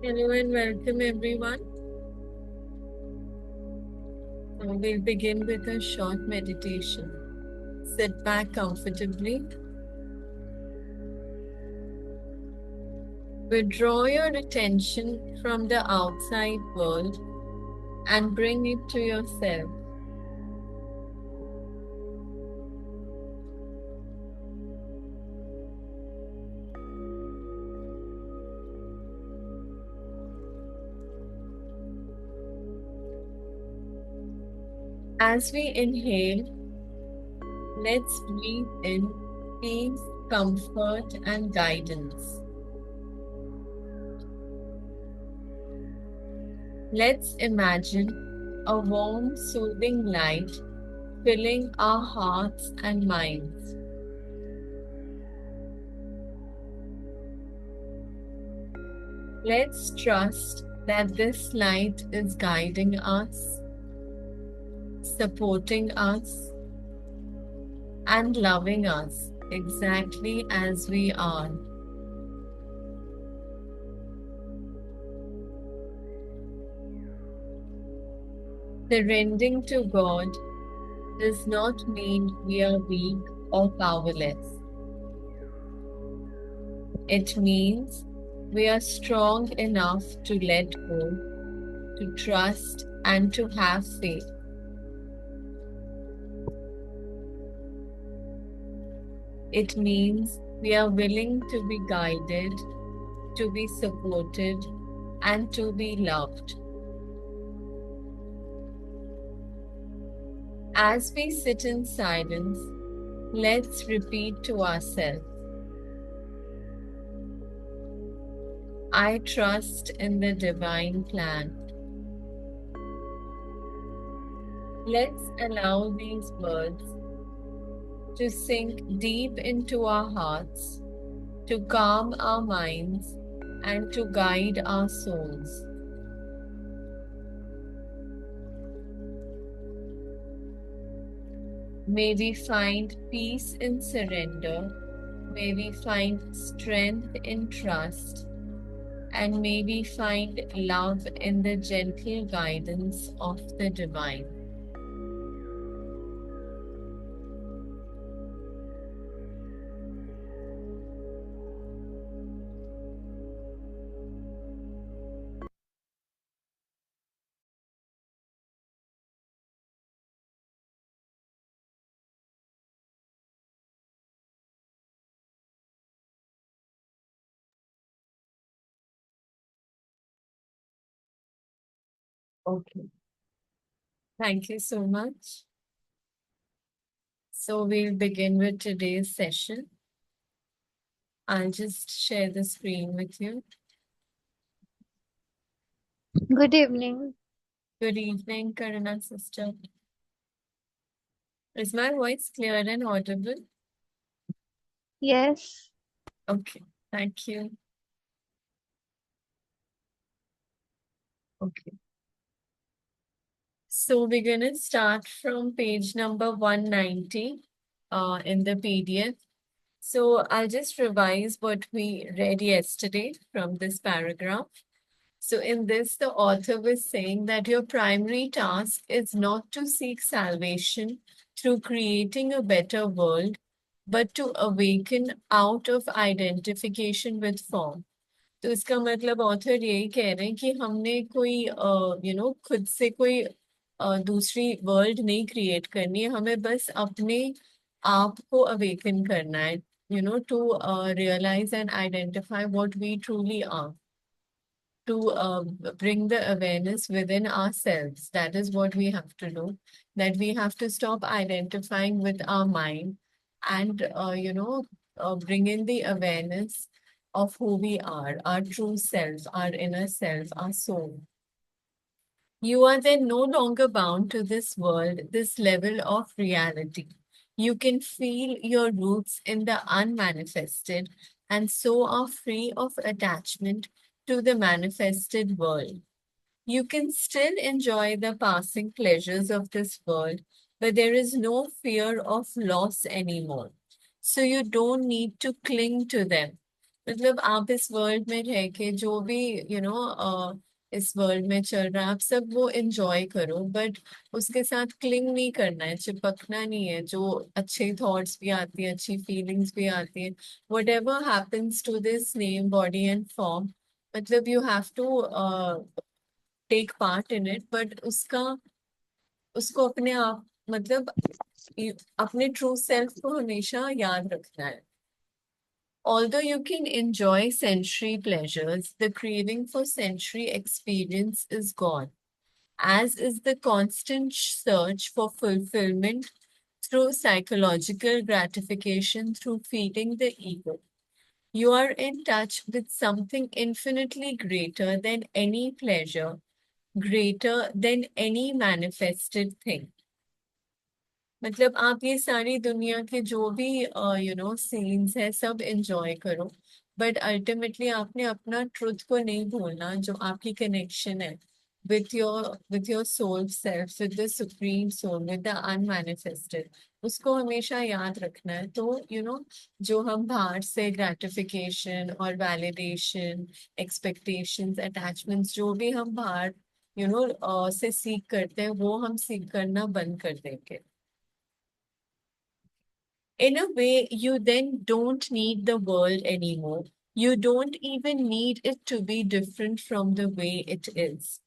Hello and welcome everyone. We'll begin with a short meditation. Sit back comfortably. Withdraw your attention from the outside world and bring it to yourself. As we inhale, let's breathe in peace, comfort, and guidance. Let's imagine a warm, soothing light filling our hearts and minds. Let's trust that this light is guiding us, supporting us, and loving us exactly as we are. Surrendering to God does not mean we are weak or powerless. It means we are strong enough to let go, to trust, and to have faith. It means we are willing to be guided, to be supported, and to be loved. As we sit in silence, let's repeat to ourselves, I trust in the divine plan. Let's allow these words to sink deep into our hearts, to calm our minds, and to guide our souls. May we find peace in surrender, may we find strength in trust, and may we find love in the gentle guidance of the divine. Okay, thank you so much. So we'll begin with today's session. I'll just share the screen with you. Good evening. Good evening, Karuna sister. Is my voice clear and audible? Yes. Okay, thank you. Okay. So we're going to start from page number 190 in the PDF. So I'll just revise what we read yesterday from this paragraph. So in this, the author was saying that your primary task is not to seek salvation through creating a better world, but to awaken out of identification with form. तो इसका मतलब author यही कह रहे हैं कि हमने कोई खुद से कोई दूसरी वर्ल्ड नहीं क्रिएट करनी है, हमें बस अपने आप को अवेकन करना है, to realize and identify what we truly are, to bring the awareness within ourselves. That is what we have to do. That we have to stop identifying with our mind and, bring in the awareness of who we are, our true self, our inner self, our soul. You are then no longer bound to this world, this level of reality. You can feel your roots in the unmanifested and so are free of attachment to the manifested world. You can still enjoy the passing pleasures of this world, but there is no fear of loss anymore. So you don't need to cling to them. मतलब आप इस world में रह के जो भी इस world में चल रहा है आप सब वो एंजॉय करो, बट उसके साथ क्लिंग नहीं करना है, चिपकना नहीं है। जो अच्छे थॉट्स भी आती हैं, अच्छी फीलिंग्स भी आती हैं, whatever happens to this name body and form, मतलब you have to take part in it, but उसका उसको अपने आप मतलब अपने ट्रू सेल्फ को हमेशा याद रखना है। Although you can enjoy sensory pleasures, the craving for sensory experience is gone, as is the constant search for fulfillment through psychological gratification through feeding the ego. You are in touch with something infinitely greater than any pleasure, greater than any manifested thing. मतलब आप ये सारी दुनिया के जो भी scenes है सब एंजॉय करो, बट अल्टीमेटली आपने अपना ट्रुथ को नहीं भूलना, जो आपकी कनेक्शन है with your soul self, with the supreme soul, with the unmanifested, उसको हमेशा याद रखना है। तो जो हम बाहर से ग्रेटिफिकेशन और वैलिडेशन, एक्सपेक्टेशंस, अटैचमेंट्स, जो भी हम बाहर से सीख करते हैं, वो हम सीख करना बंद कर देंगे। In a way, you then don't need the world anymore. You don't even need it to be different from the way it is.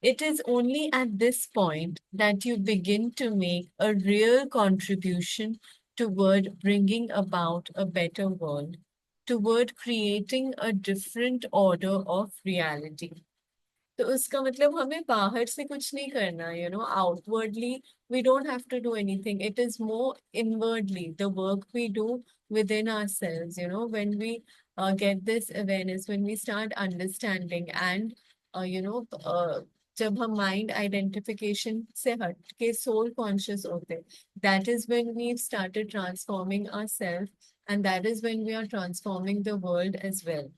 It is only at this point that you begin to make a real contribution toward bringing about a better world, toward creating a different order of reality. तो उसका मतलब हमें बाहर से कुछ नहीं करना, outwardly we don't have to do anything. It is more inwardly, the work we do within ourselves, when we get this awareness, when we start understanding and जब हम माइंड आइडेंटिफिकेशन से हट के सोल कॉन्शियस होते हैं, that is when we started transforming ourselves, and that is when we are transforming the world as well.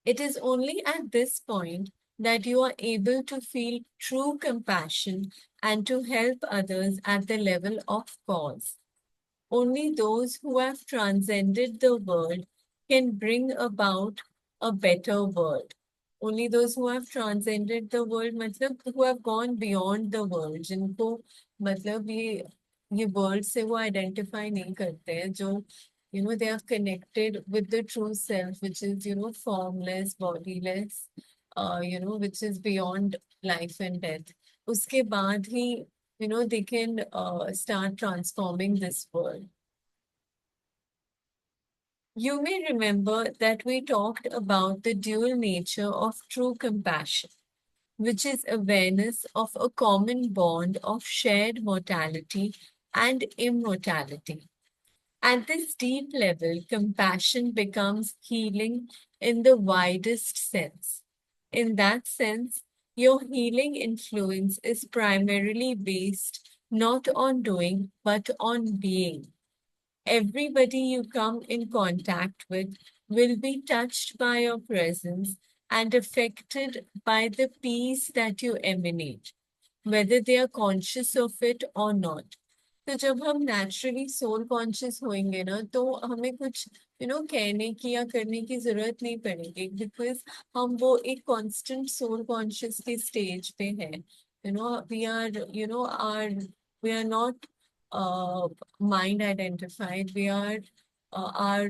It is only at this point that you are able to feel true compassion and to help others at the level of cause. Only those who have transcended the world can bring about a better world. Only those who have transcended the world, मतलब who have gone beyond the world, जिनको मतलब ये world से वो identify नहीं करते हैं, जो they are connected with the true self, which is formless, bodiless, which is beyond life and death. उसके बाद ही they can start transforming this world. You may remember that we talked about the dual nature of true compassion, which is awareness of a common bond of shared mortality and immortality. At this deep level, compassion becomes healing in the widest sense. In that sense, your healing influence is primarily based not on doing, but on being. Everybody you come in contact with will be touched by your presence and affected by the peace that you emanate, whether they are conscious of it or not. तो जब हम naturally soul conscious होंगे ना, तो हमें कुछ कहने की या करने की जरूरत नहीं पड़ेगी, बिकॉज हम वो एक कांस्टेंट सोल कॉन्शियस के स्टेज पे हैं। We are are we are not mind identified. We are our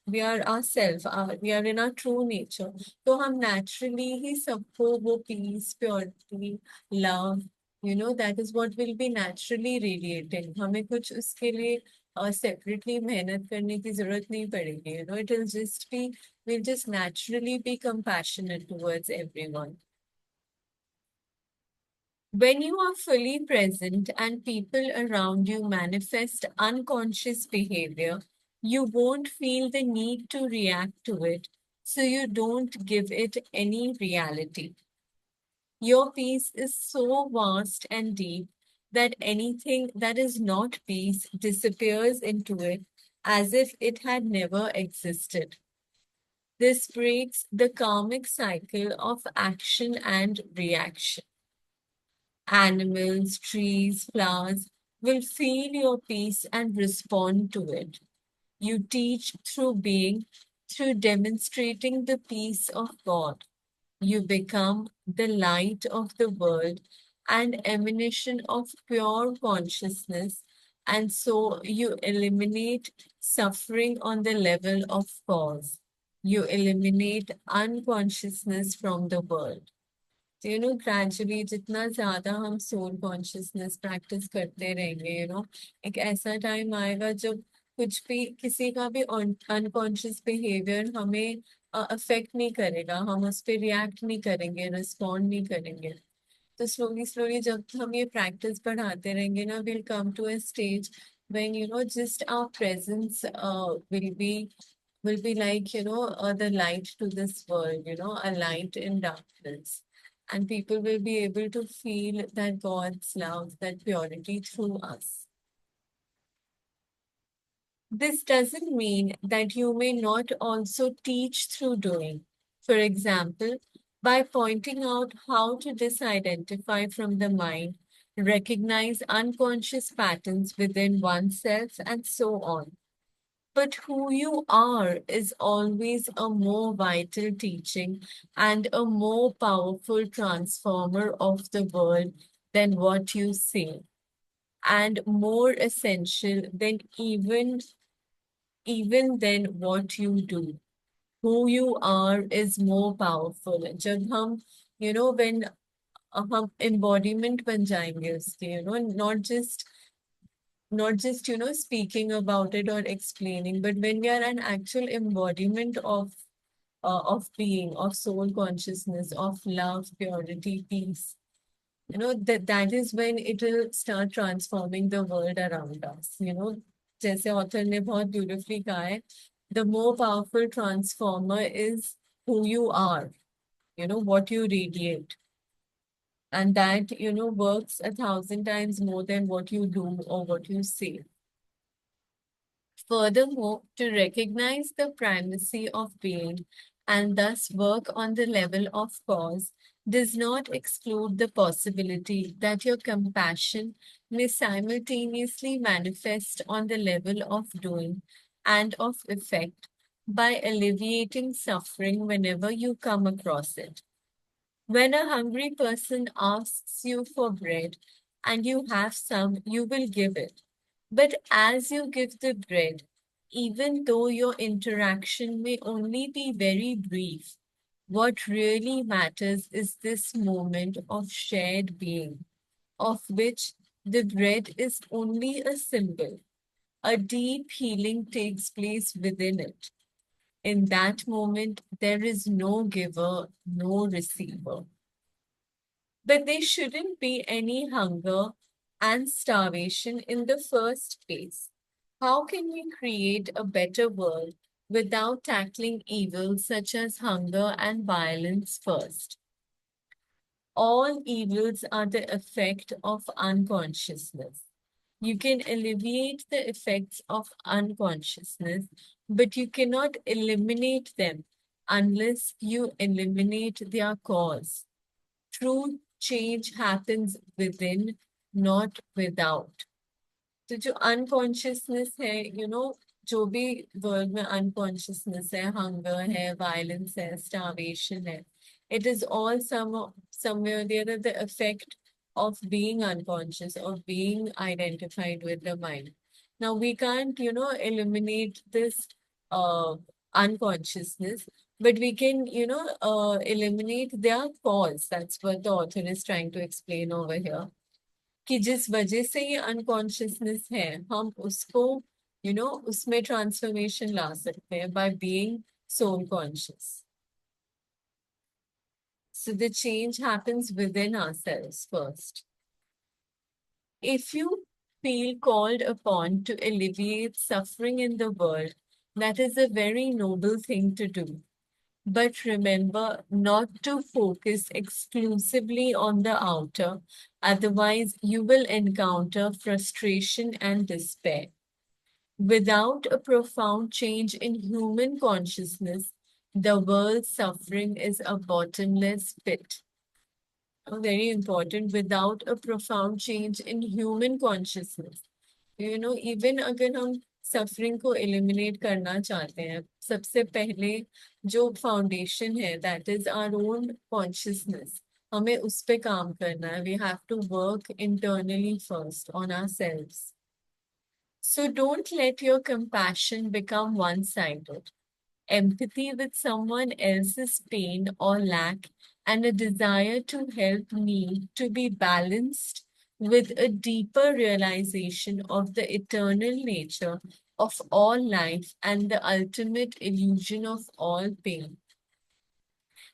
we are ourself, we are in our true nature. तो हम naturally ही सबको वो peace, purity, love, that is what will be naturally radiating. हमें कुछ उसके लिए separately मेहनत करने की जरूरत नहीं पड़ेगी. It will just be, we'll just naturally be compassionate towards everyone. When you are fully present and people around you manifest unconscious behavior, you won't feel the need to react to it, so you don't give it any reality. Your peace is so vast and deep that anything that is not peace disappears into it as if it had never existed. This breaks the karmic cycle of action and reaction. Animals, trees, flowers will feel your peace and respond to it. You teach through being, through demonstrating the peace of God. You become the light of the world, and emanation of pure consciousness, and so you eliminate suffering on the level of cause. You eliminate unconsciousness from the world. तो gradually जितना ज्यादा हम soul consciousness practice करते रहेंगे एक ऐसा time आएगा जब कुछ भी किसी का भी अनकॉन्शियस बिहेवियर हमें अफेक्ट नहीं करेगा, हम उस पर रिएक्ट नहीं करेंगे, रिस्पॉन्ड नहीं करेंगे। तो स्लोली स्लोली जब हम ये प्रैक्टिस बढ़ाते रहेंगे ना, will come to a stage when just our presence will be like the light to this world, a light in darkness, and people will be able to feel that God's love, that purity through us. This doesn't mean that you may not also teach through doing. For example, by pointing out how to disidentify from the mind, recognize unconscious patterns within oneself, and so on. But who you are is always a more vital teaching and a more powerful transformer of the world than what you say, and more essential than even than what you do. Who you are is more powerful. जब हम, when हम embodiment बन जाएंगे उसके, not just speaking about it or explaining, but when we are an actual embodiment of being, of soul consciousness, of love, purity, peace, that is when it will start transforming the world around us. जैसे author ने बहुत beautifully कहा है, the more powerful transformer is who you are, what you radiate, and that works 1,000 times more than what you do or what you say. Furthermore, to recognize the primacy of being and thus work on the level of cause does not exclude the possibility that your compassion may simultaneously manifest on the level of doing and of effect by alleviating suffering whenever you come across it. When a hungry person asks you for bread and you have some, you will give it. But as you give the bread, even though your interaction may only be very brief, what really matters is this moment of shared being, of which the bread is only a symbol. A deep healing takes place within it. In that moment, there is no giver, no receiver. But there shouldn't be any hunger and starvation in the first place. How can we create a better world without tackling evils such as hunger and violence first? All evils are the effect of unconsciousness. You can alleviate the effects of unconsciousness, but you cannot eliminate them unless you eliminate their cause. True change happens within, not without. तो जो unconsciousness है, जो भी world में unconsciousness है, hunger है, violence है, starvation है, it is all somewhere or the other the effect of being unconscious, of being identified with the mind. Now we can't, eliminate this uh, unconsciousness, but we can, eliminate their cause. That's what the author is trying to explain over here. कि जिस वजह से ये unconsciousness है, हम उसको उसमें transformation ला सकते हैं by being soul conscious. So the change happens within ourselves first. If you feel called upon to alleviate suffering in the world, that is a very noble thing to do. But remember not to focus exclusively on the outer, otherwise, you will encounter frustration and despair. Without a profound change in human consciousness, the world's suffering is a bottomless pit. Very important. Without a profound change in human consciousness, even अगर हम suffering को eliminate करना चाहते हैं, सबसे पहले जो foundation है that is our own consciousness, हमें उस पे काम करना है. We have to work internally first on ourselves. So don't let your compassion become one-sided. Empathy with someone else's pain or lack and a desire to help need to be balanced with a deeper realization of the eternal nature of all life and the ultimate illusion of all pain.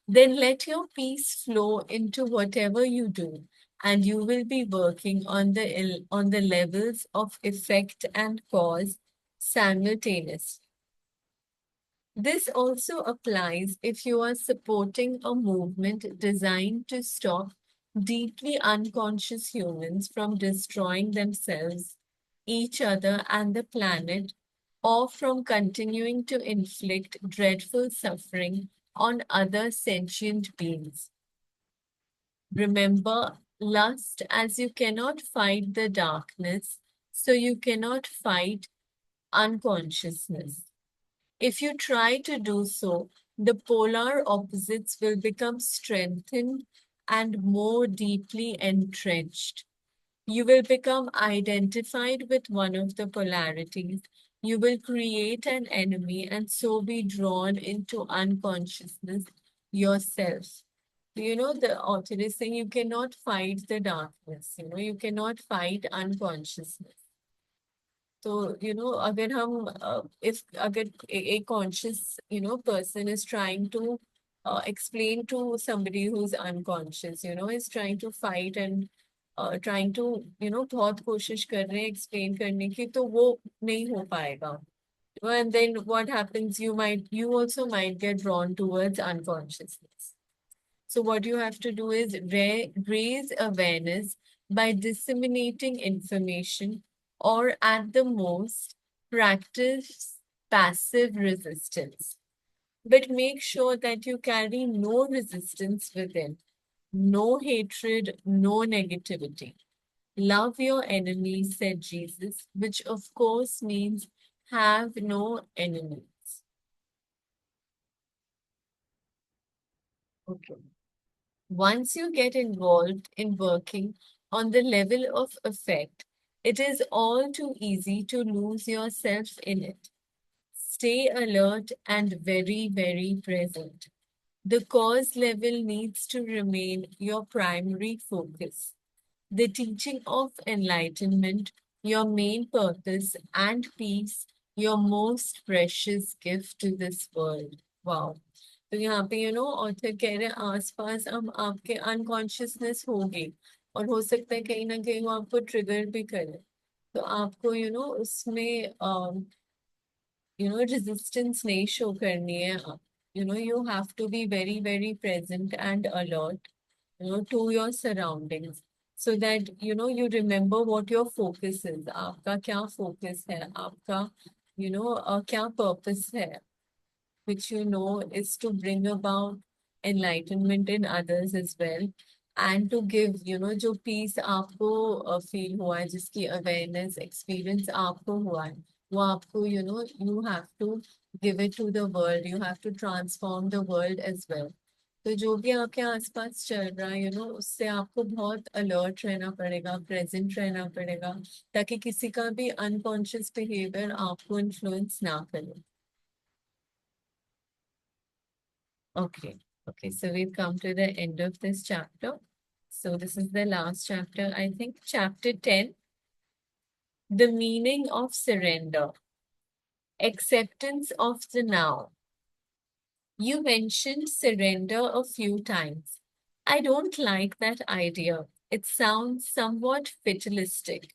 Then let your peace flow into whatever you do, and you will be working on the levels of effect and cause simultaneously. This also applies if you are supporting a movement designed to stop deeply unconscious humans from destroying themselves, each other, and the planet, or from continuing to inflict dreadful suffering on other sentient beings. Remember, lust, as you cannot fight the darkness, so you cannot fight unconsciousness. If you try to do so, the polar opposites will become strengthened and more deeply entrenched. You will become identified with one of the polarities. You will create an enemy and so be drawn into unconsciousness yourself. The author is saying you cannot fight the darkness, you cannot fight unconsciousness. So, अगर हम if अगर a conscious, person is trying to explain to somebody who's unconscious, is trying to fight and trying to, बहुत कोशिश कर रहे हैं explain करने की, तो वो नहीं हो पाएगा. And then what happens, you also might get drawn towards unconsciousness. So what you have to do is raise awareness by disseminating information, or at the most, practice passive resistance. But make sure that you carry no resistance within, no hatred, no negativity. Love your enemies, said Jesus, which of course means have no enemies. Okay. Once you get involved in working on the level of effect, it is all too easy to lose yourself in it. Stay alert and very, very present. The cause level needs to remain your primary focus. The teaching of enlightenment, your main purpose, and peace, your most precious gift to this world. Wow. तो यहाँ पे author कह रहे हैं आसपास हम आपके unconsciousness होगी, और हो सकता है कहीं ना कहीं वो आपको ट्रिगर भी करे. तो आपको उसमें रेजिस्टेंस नहीं शो करनी है. You have to be very, very present and alert, to your surroundings, so that you remember what your focus is. आपका क्या focus है, आपका क्या purpose है, which is to bring about enlightenment in others as well, and to give जो peace आपको feel हुआ है, जिसकी awareness experience आपको हुआ है, वो आपको you have to give it to the world, you have to transform the world as well. तो जो भी आपके आसपास चल रहा है उससे आपको बहुत अलर्ट रहना पड़ेगा, प्रेजेंट रहना पड़ेगा, ताकि किसी का भी अनकॉन्शियस बिहेवियर आपको इन्फ्लुएंस ना करे. Okay, okay, so we've come to the end of this chapter. So this is the last chapter, I think, chapter 10, the meaning of surrender, acceptance of the now. You mentioned surrender a few times. I don't like that idea. It sounds somewhat fatalistic.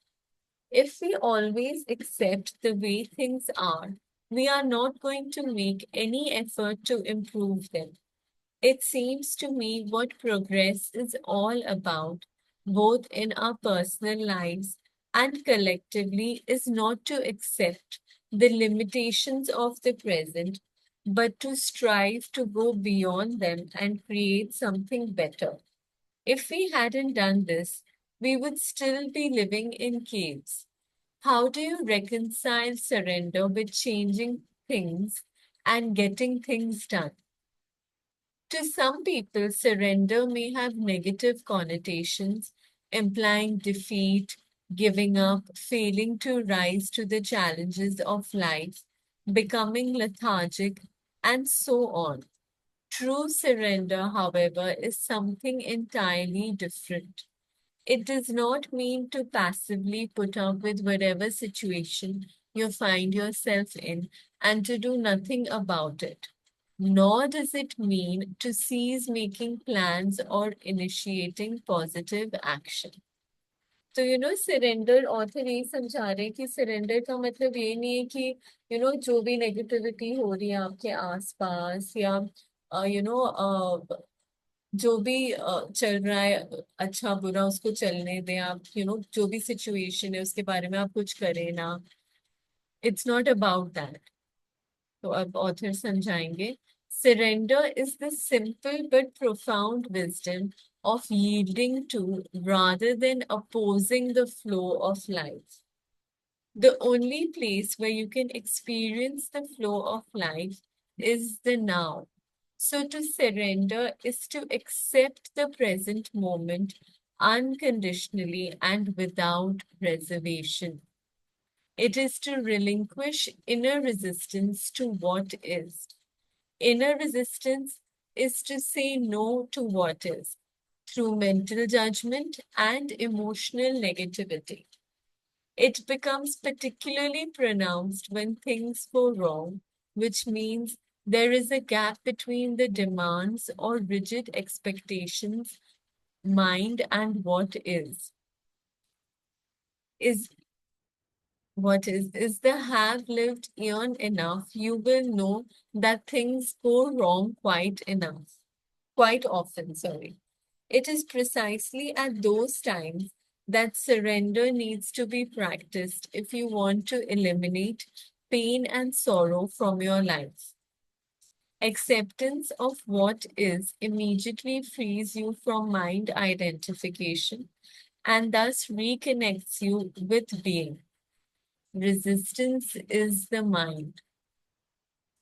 If we always accept the way things are, we are not going to make any effort to improve them. It seems to me what progress is all about, both in our personal lives and collectively, is not to accept the limitations of the present, but to strive to go beyond them and create something better. If we hadn't done this, we would still be living in caves. How do you reconcile surrender with changing things and getting things done? To some people, surrender may have negative connotations, implying defeat, giving up, failing to rise to the challenges of life, becoming lethargic, and so on. True surrender, however, is something entirely different. It does not mean to passively put up with whatever situation you find yourself in and to do nothing about it. Nor does it mean to cease making plans or initiating positive action. तो surrender author यही समझा रहे हैं कि surrender का मतलब ये नहीं है कि जो भी नेगेटिविटी हो रही है आपके आसपास या जो भी चल रहा है अच्छा बुरा उसको चलने दें आप जो भी सिचुएशन है उसके बारे में आप कुछ करें ना इट्स नॉट अबाउट दैट तो अब ऑथर समझाएंगे surrender is the simple but profound wisdom of yielding to rather than opposing the flow of life. The only place where you can experience the flow of life is the now. So to surrender is to accept the present moment unconditionally and without reservation. It is to relinquish inner resistance to what is. Inner resistance is to say no to what is through mental judgment and emotional negativity. It becomes particularly pronounced when things go wrong, which means there is a gap between the demands or rigid expectations, mind, and what is. Is is the have lived eon enough, you will know that things go wrong quite often, sorry. It is precisely at those times that surrender needs to be practiced if you want to eliminate pain and sorrow from your life. Acceptance of what is immediately frees you from mind identification and thus reconnects you with being. Resistance is the mind.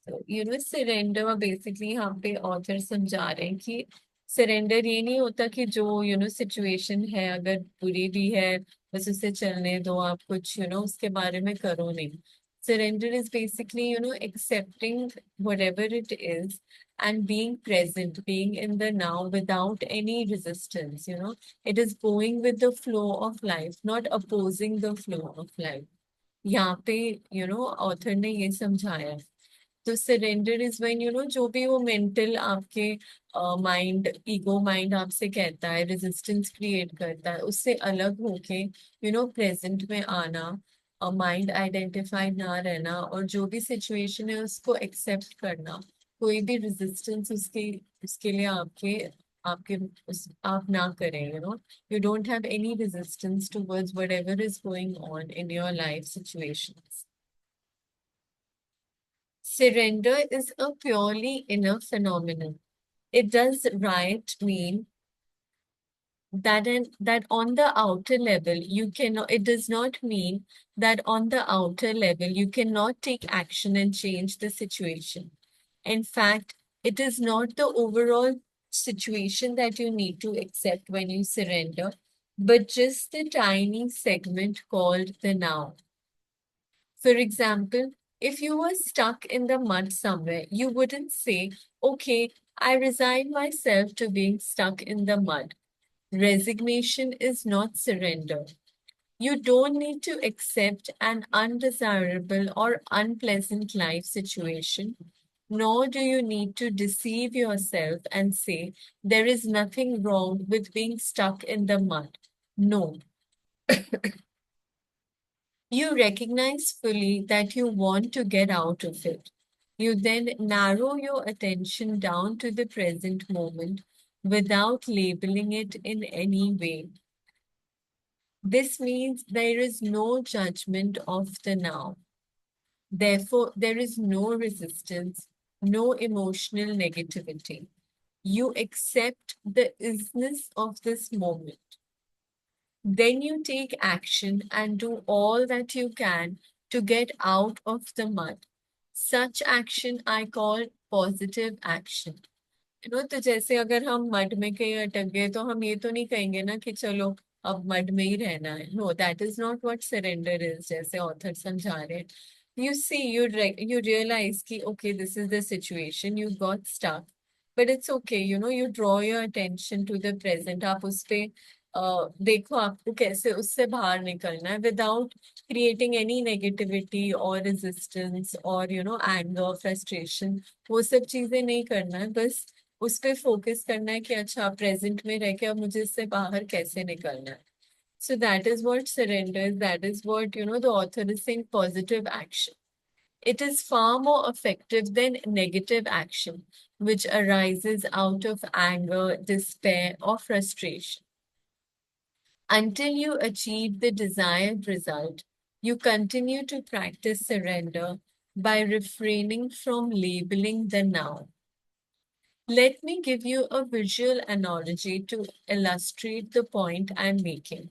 Surrender basically यहाँ पे author समझा रहे हैं कि surrender ये नहीं होता कि जो सिचुएशन है अगर बुरी भी है बस उसे चलने दो आप कुछ उसके बारे में करो नहीं surrender is basically accepting whatever it is and being present being in the now without any resistance it is going with the flow of life not opposing the flow of life यहाँ पे author ने ये समझाया है तो surrender is when जो भी वो मेंटल आपके माइंड ईगो माइंड आपसे कहता है रेजिस्टेंस क्रिएट करता है उससे अलग होके प्रेजेंट में आना माइंड आइडेंटिफाइड ना रहना और जो भी सिचुएशन है उसको एक्सेप्ट करना कोई भी रेजिस्टेंस उसके उसके लिए आपके आपके आप ना करें you don't have any resistance towards whatever is going on in your life situations. Surrender is a purely inner phenomenon. It does right mean that on the outer level you cannot it does not mean that on the outer level you cannot take action and change the situation. In fact, it is not the overall situation that you need to accept when you surrender, but just the tiny segment called the now. For example, if you were stuck in the mud somewhere, you wouldn't say, okay, I resign myself to being stuck in the mud. Resignation is not surrender. You don't need to accept an undesirable or unpleasant life situation, nor do you need to deceive yourself and say there is nothing wrong with being stuck in the mud. No, you recognize fully that you want to get out of it. You then narrow your attention down to the present moment without labeling it in any way. This means there is no judgment of the now. Therefore, there is no resistance, no emotional negativity. You accept the isness of this moment. Then you take action and do all that you can to get out of the mud. Such action I call positive action. तो जैसे अगर हम mud में कहीं अटक गए तो हम ये तो नहीं कहेंगे ना कि चलो अब मड में ही रहना है. No, that is not what surrender is, जैसे ऑथर समझा रहे हैं. यू सी, यू रियलाइज कि okay, this is the situation, you got stuck, but it's okay. You draw your attention to the present. आप उस पे देखो आपको कैसे उससे बाहर निकलना है विदाउट क्रिएटिंग एनी नेगेटिविटी और रेजिस्टेंस और एंगर, फ्रस्ट्रेशन. वो सब चीजें नहीं करना है. बस उस पे फोकस करना है कि अच्छा, प्रेजेंट में रह के अब मुझे इससे बाहर कैसे निकलना है. So that is what surrender is. That is what, the author is saying, positive action. It is far more effective than negative action, which arises out of anger, despair, or frustration. Until you achieve the desired result, you continue to practice surrender by refraining from labeling the now. Let me give you a visual analogy to illustrate the point I'm making.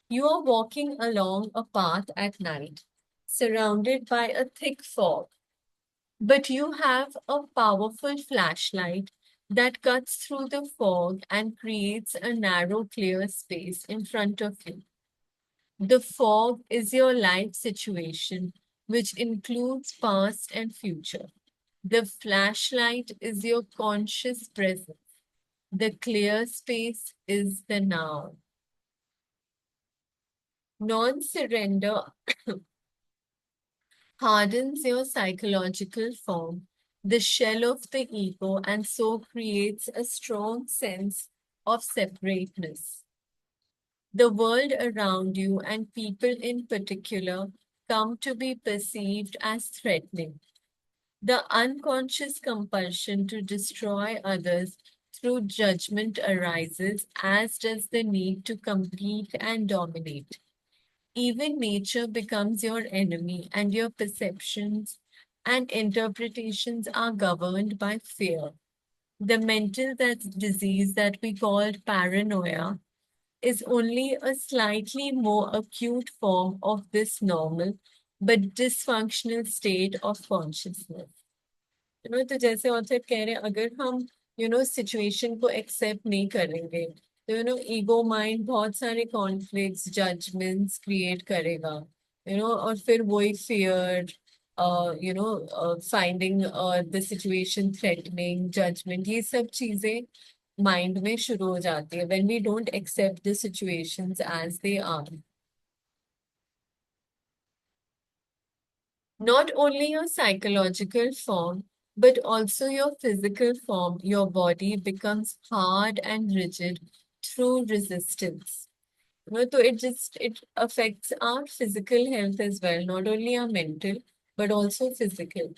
You are walking along a path at night, surrounded by a thick fog, but you have a powerful flashlight that cuts through the fog and creates a narrow, clear space in front of you. The fog is your life situation, which includes past and future. The flashlight is your conscious presence. The clear space is the now. Non surrender hardens your psychological form, the shell of the ego, and so creates a strong sense of separateness. The world around you, and people in particular, come to be perceived as threatening. The unconscious compulsion to destroy others through judgment arises, as does the need to compete and dominate. Even nature becomes your enemy, and your perceptions and interpretations are governed by fear. The mental disease that we call paranoia is only a slightly more acute form of this normal but dysfunctional state of consciousness. तो जैसे author कह रहे हैं, अगर हम situation को accept नहीं करेंगे तो ईगो माइंड बहुत सारे कॉन्फ्लिक्ट्स, जजमेंट्स क्रिएट करेगा. और फिर वही fear, finding the situation threatening, judgement, ये सब चीजें माइंड में शुरू हो जाती है when we don't accept the situations as they are. Not only your psychological form, but also your physical form, your body becomes hard and rigid through resistance. So it affects our physical health as well, not only our mental, but also physical.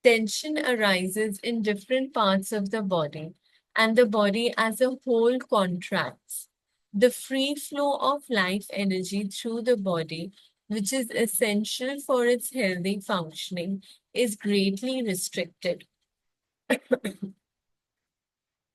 Tension arises in different parts of the body, and the body as a whole contracts. The free flow of life energy through the body, which is essential for its healthy functioning, is greatly restricted.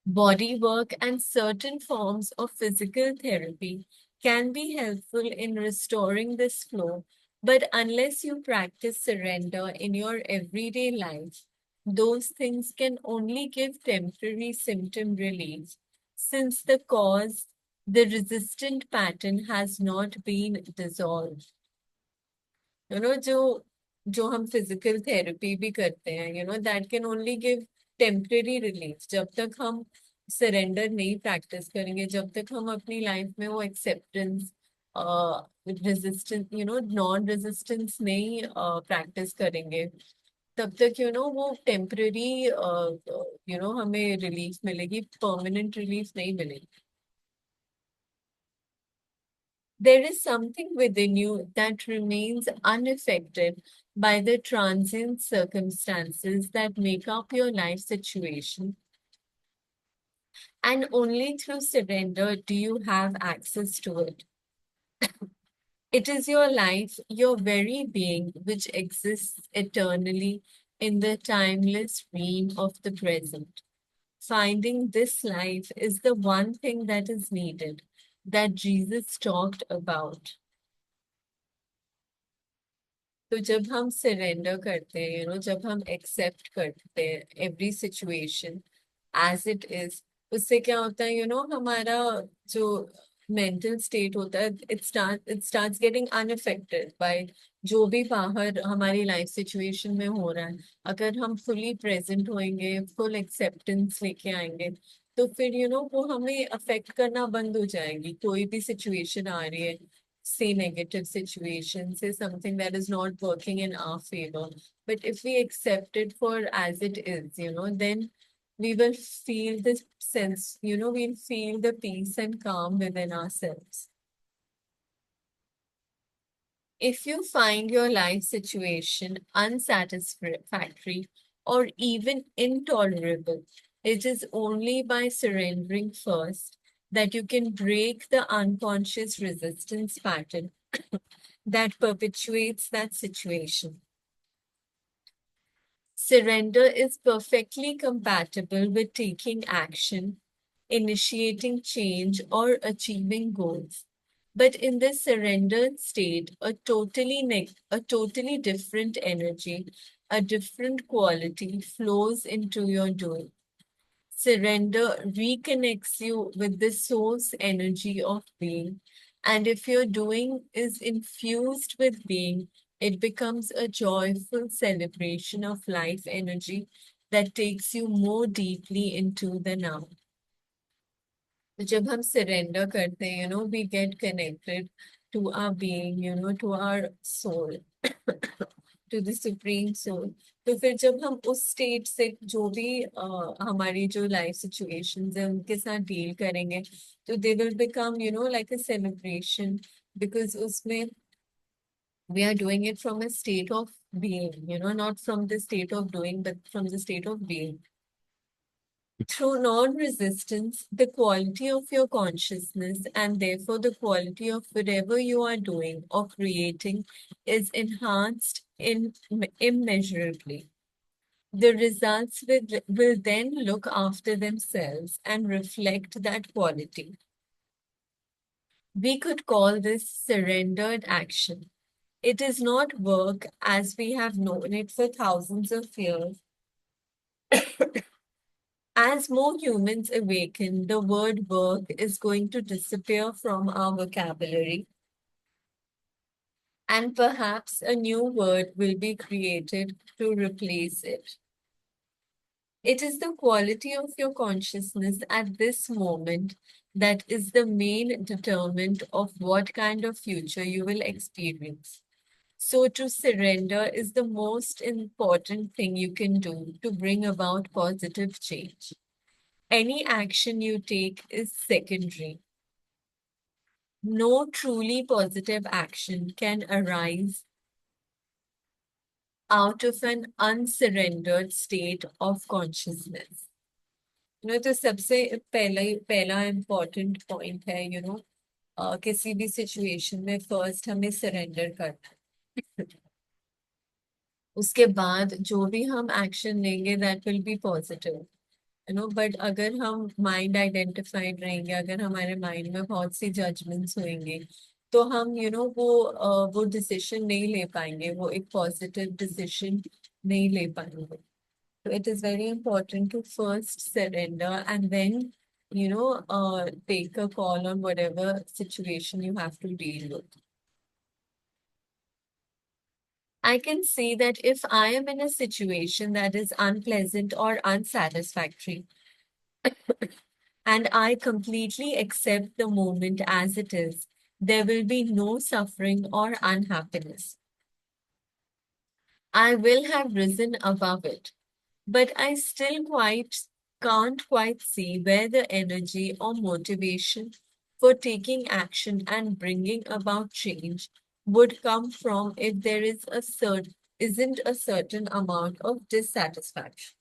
Body work and certain forms of physical therapy can be helpful in restoring this flow, but unless you practice surrender in your everyday life, those things can only give temporary symptom relief since the cause, the resistant pattern, has not been dissolved. जो हम physical therapy भी करते हैं, that can only give temporary relief. जब तक हम surrender नहीं practice करेंगे, जब तक हम अपनी लाइफ में वो एक्सेप्टेंस, रेजिस्टेंस, नॉन रेजिस्टेंस नहीं प्रैक्टिस करेंगे, तब तक वो टेम्परेरी हमें रिलीफ मिलेगी, परमानेंट रिलीफ नहीं मिलेगी. There is something within you that remains unaffected by the transient circumstances that make up your life situation. And only through surrender do you have access to it. It is your life, your very being, which exists eternally in the timeless realm of the present. Finding this life is the one thing that is needed. that Jesus talked about. तो जब हम surrender करते हैं, जब हम accept करते हैं every situation as it is, उससे क्या होता है, हमारा जो मेंटल स्टेट होता है, it starts getting unaffected bye जो भी बाहर हमारी लाइफ सिचुएशन में हो रहा है। अगर हम फुली प्रेजेंट होएंगे, फुल एक्सेप्टेंस लेके आएंगे, तो फिर वो हमें अफेक्ट करना बंद हो जाएगी। कोई भी सिचुएशन आ रही है, say negative situation, say something that is not working in our favor. But if we accept it for as it is, then we will feel this sense, we'll feel the peace and calm within ourselves. If you find your life situation unsatisfactory or even intolerable, it is only by surrendering first that you can break the unconscious resistance pattern that perpetuates that situation. Surrender is perfectly compatible with taking action, initiating change, or achieving goals. But in this surrendered state, a totally different energy, a different quality flows into your doing. Surrender reconnects you with the source energy of being. And if your doing is infused with being, it becomes a joyful celebration of life energy that takes you more deeply into the now. तो जब हम surrender करते हैं, we get connected to our being, to our soul, to the supreme soul. तो फिर जब हम उस स्टेट से जो भी हमारी जो लाइफ सिचुएशंस है उनके साथ डील करेंगे, तो they will become like a celebration, because उसमें we are doing it from a state of being, not from the state of doing, but from the state of being. Through non-resistance, the quality of your consciousness and therefore the quality of whatever you are doing or creating is enhanced immeasurably. The results will then look after themselves and reflect that quality. We could call this surrendered action. It is not work as we have known it for thousands of years. As more humans awaken, the word work is going to disappear from our vocabulary, and perhaps a new word will be created to replace it. It is the quality of your consciousness at this moment that is the main determinant of what kind of future you will experience. So, to surrender is the most important thing you can do to bring about positive change. Any action you take is secondary. No truly positive action can arise out of an unsurrendered state of consciousness. तो सबसे पहला important point है, किसी भी situation में first हमें surrender करना है। उसके बाद जो भी हम एक्शन लेंगे that will be positive, but अगर हम माइंड आइडेंटिफाइड रहेंगे, अगर हमारे माइंड में बहुत सी जजमेंट्स होंगे, तो हम वो डिसीजन नहीं ले पाएंगे, वो एक पॉजिटिव डिसीजन नहीं ले पाएंगे। So it is very important to first surrender and then, take a call on whatever situation you have to deal with. I can see that if I am in a situation that is unpleasant or unsatisfactory, and I completely accept the moment as it is, there will be no suffering or unhappiness. I will have risen above it, but I still can't quite see where the energy or motivation for taking action and bringing about change would come from if there isn't a certain amount of dissatisfaction.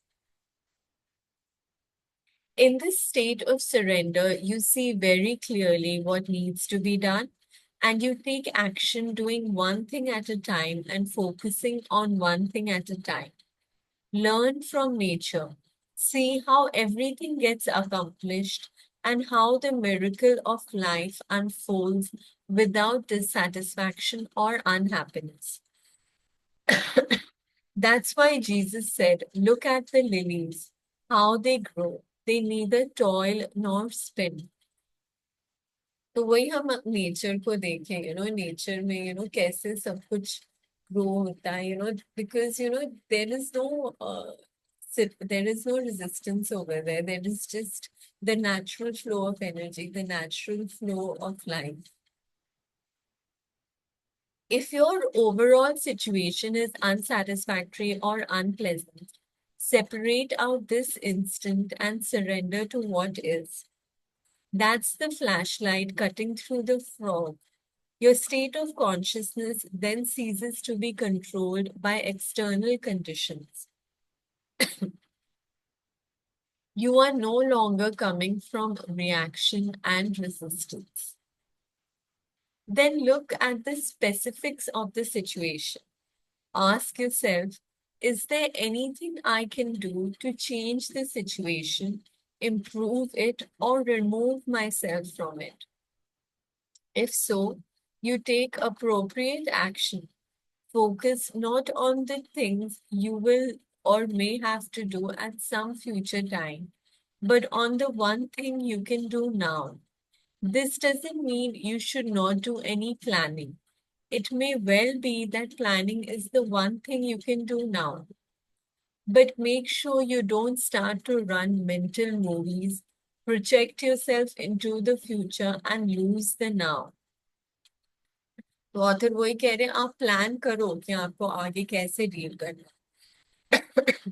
In this state of surrender, you see very clearly what needs to be done, and you take action doing one thing at a time and focusing on one thing at a time. Learn from nature. See how everything gets accomplished and how the miracle of life unfolds without dissatisfaction or unhappiness. That's why Jesus said, look at the lilies, how they grow. They neither toil nor spin. तो वही हम nature को देखें, nature में, कैसे सब कुछ grow होता है, because, there is no there is no resistance over there. There is just the natural flow of energy, the natural flow of life. If your overall situation is unsatisfactory or unpleasant, separate out this instant and surrender to what is. That's the flashlight cutting through the fog. Your state of consciousness then ceases to be controlled by external conditions. You are no longer coming from reaction and resistance. Then look at the specifics of the situation. Ask yourself, is there anything I can do to change the situation, improve it, or remove myself from it? If so, you take appropriate action. Focus not on the things you will or may have to do at some future time, but on the one thing you can do now. This doesn't mean you should not do any planning. It may well be that planning is the one thing you can do now. But make sure you don't start to run mental movies, project yourself into the future, and lose the now. तो author वही कह रहे हैं, आप plan करो कि आपको आगे कैसे डील करना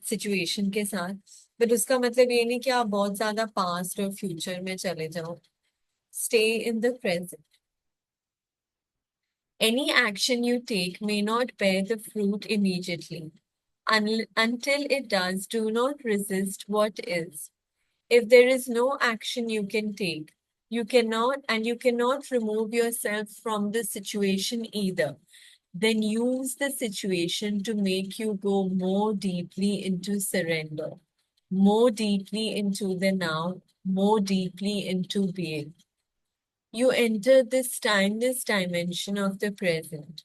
सिचुएशन के साथ, बट उसका मतलब ये नहीं कि आप बहुत ज्यादा पास्ट और फ्यूचर में चले जाओ. Stay in the present. Any action you take may not bear the fruit immediately. Until it does, do not resist what is. If there is no action you can take, you cannot remove yourself from the situation either. Then use the situation to make you go more deeply into surrender, more deeply into the now, more deeply into being. You enter this timeless dimension of the present.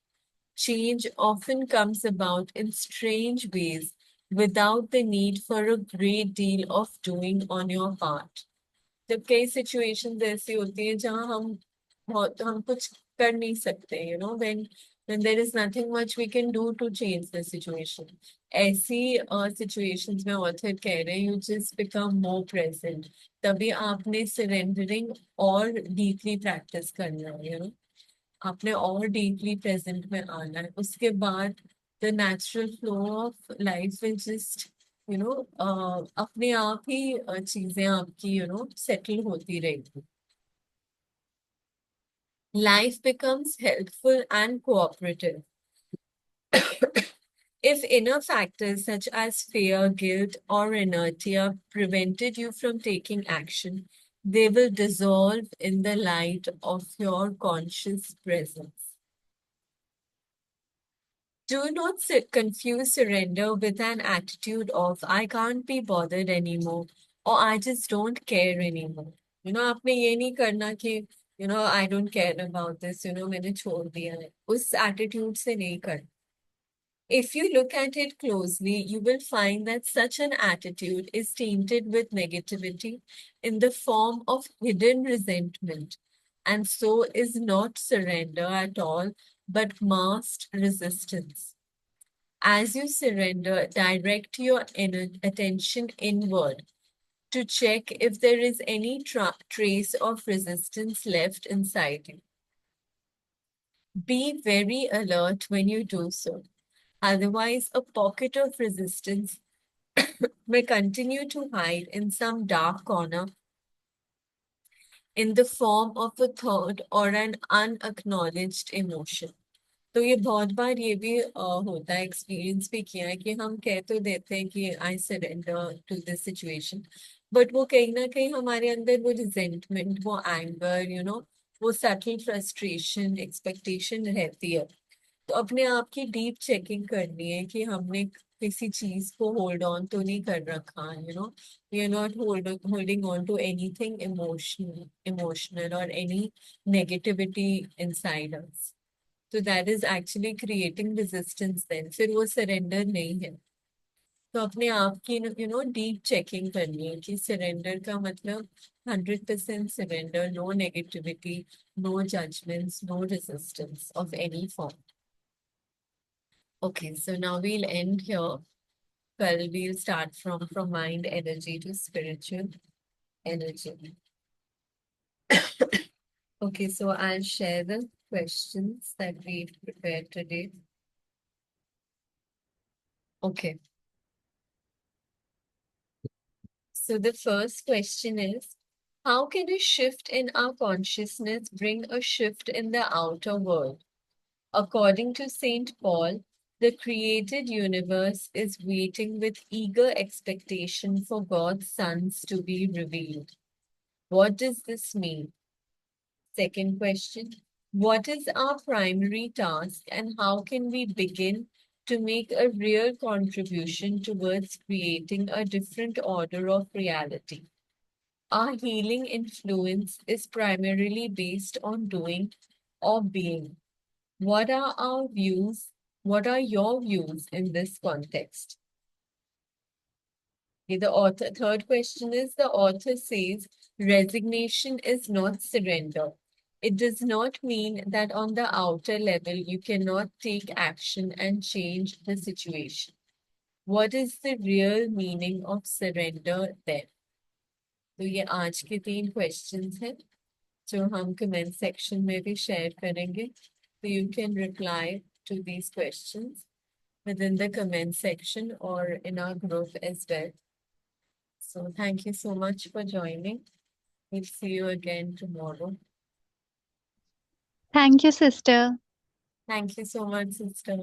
Change often comes about in strange ways without the need for a great deal of doing on your part. जब कई situations ऐसी होती हैं जहां हम कुछ कर नहीं सकते, when there is nothing much we can do to change the situation. ऐसी सिचुएशंस में ऑथर कह रहे हैं, you just become more present. तभी आपने सरेंडरिंग और डीपली प्रैक्टिस करना है, आपने और डीपली प्रेजेंट में आना है. उसके बाद the natural flow of life will just, अपने आप ही चीजें आपकी, सेटल होती रहेगी. Life becomes helpful and cooperative. If inner factors such as fear, guilt, or inertia prevented you from taking action, they will dissolve in the light of your conscious presence. Do not confuse surrender with an attitude of I can't be bothered anymore or I just don't care anymore. आपने ये नहीं करना कि I don't care about this, मैंने छोड़ दिया है. उस attitude से नहीं करना. If you look at it closely, you will find that such an attitude is tainted with negativity in the form of hidden resentment, and so is not surrender at all, but masked resistance. As you surrender, direct your attention inward to check if there is any trace of resistance left inside you. Be very alert when you do so. Otherwise, a pocket of resistance may continue to hide in some dark corner in the form of a thought or an unacknowledged emotion. तो ये बहुत बार ये भी होता है, experience भी किया है कि हम कह तो देते हैं कि I surrender to this situation, but वो कहीं ना कहीं हमारे अंदर वो रिजेंटमेंट, वो एंगर, वो सटल फ्रस्ट्रेशन, एक्सपेक्टेशन रहती है. तो अपने आप की डीप चेकिंग करनी है कि हमने किसी चीज को होल्ड ऑन तो नहीं कर रखा, we are not holding on to anything emotional और एनी नेगेटिविटी इनसाइड अस। तो that is actually creating resistance then, फिर वो सरेंडर नहीं है। तो अपने आप की डीप चेकिंग करनी है कि सरेंडर का मतलब 100% surrender, no negativity, no judgements, no resistance of any form. Okay, so now we'll end here. Well, we'll start from mind energy to spiritual energy. Okay, so I'll share the questions that we've prepared today. Okay, so the first question is, how can a shift in our consciousness bring a shift in the outer world? According to St. Paul, the created universe is waiting with eager expectation for God's sons to be revealed. What does this mean? Second question, what is our primary task and how can we begin to make a real contribution towards creating a different order of reality? Our healing influence is primarily based on doing or being. What are our views? What are your views in this context? Okay, third question is, the author says resignation is not surrender. It does not mean that on the outer level you cannot take action and change the situation. What is the real meaning of surrender then? तो ये आज के 3 questions हैं जो हम comment section में भी share करेंगे. So you can reply to these questions within the comment section or in our group as well. So thank you so much for joining. We'll see you again tomorrow. Thank you, sister. Thank you so much, sister.